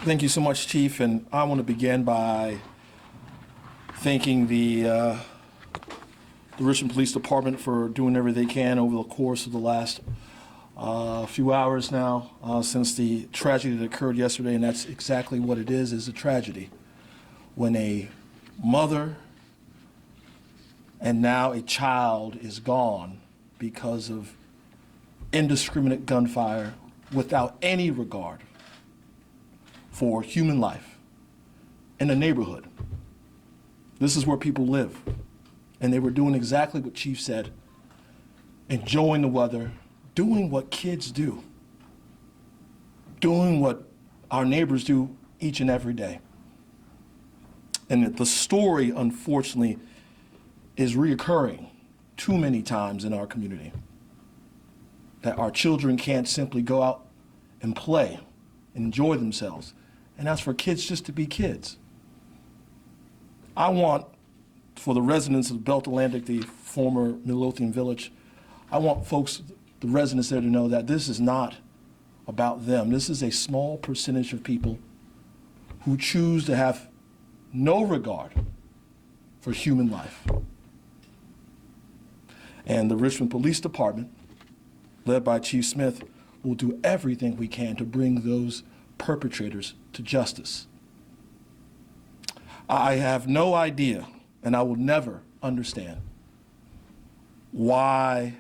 Thank you so much, Chief. And I want to begin by thanking the Richmond Police Department for doing everything they can over the course of the last few hours now since the tragedy that occurred yesterday. And that's exactly what it is a tragedy. When a mother and now a child is gone because of indiscriminate gunfire without any regard for human life in a neighborhood. This is where people live. And they were doing exactly what Chief said, enjoying the weather, doing what kids do, doing what our neighbors do each and every day. And the story, unfortunately, is reoccurring too many times in our community. That our children can't simply go out and play and enjoy themselves. And that's for kids just to be kids. I want, for the residents of Belt Atlantic, the former Midlothian Village, I want folks, the residents there, to know that this is not about them. This is a small percentage of people who choose to have no regard for human life. And the Richmond Police Department, led by Chief Smith, will do everything we can to bring those perpetrators to justice. I have no idea, and I will never understand, why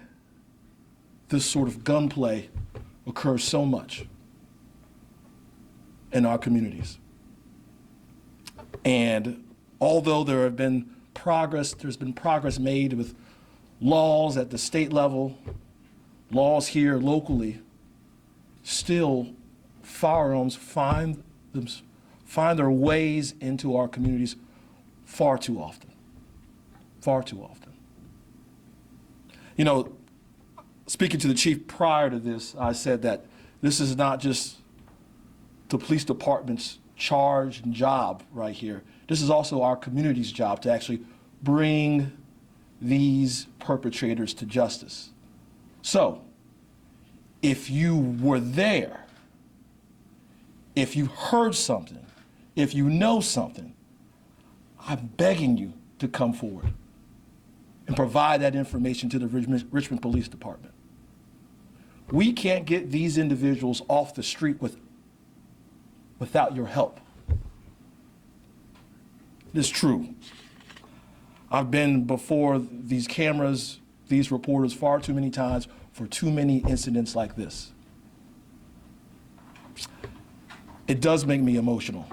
this sort of gunplay occurs so much in our communities. And although there's been progress made with laws at the state level, laws here locally, still firearms find their ways into our communities far too often. Far too often. You know, speaking to the chief prior to this, I said that this is not just the police department's charge and job right here. This is also our community's job to actually bring these perpetrators to justice. So, if you were there, if you heard something, if you know something, I'm begging you to come forward and provide that information to the Richmond Police Department. We can't get these individuals off the street without your help. It is true. I've been before these cameras, these reporters far too many times for too many incidents like this. It does make me emotional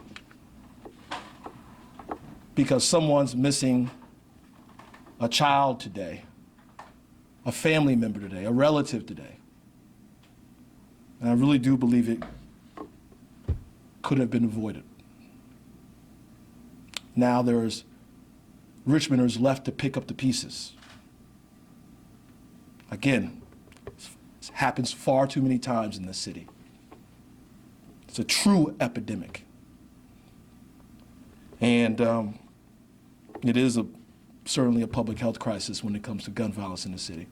because someone's missing a child today, a family member today, a relative today. And I really do believe it could have been avoided. Now there's Richmonders left to pick up the pieces. Again, it happens far too many times in this city. It's a true epidemic. And it is certainly a public health crisis when it comes to gun violence in the city.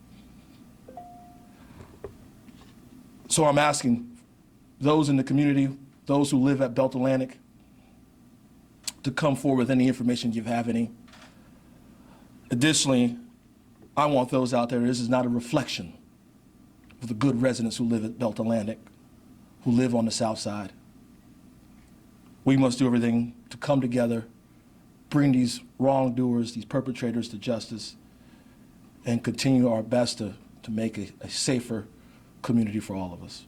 So I'm asking those in the community, those who live at Belt Atlantic, to come forward with any information you have any. Additionally, I want those out there, this is not a reflection of the good residents who live at Belt Atlantic, who live on the south side. We must do everything to come together, bring these wrongdoers, these perpetrators to justice, and continue our best to make a safer community for all of us.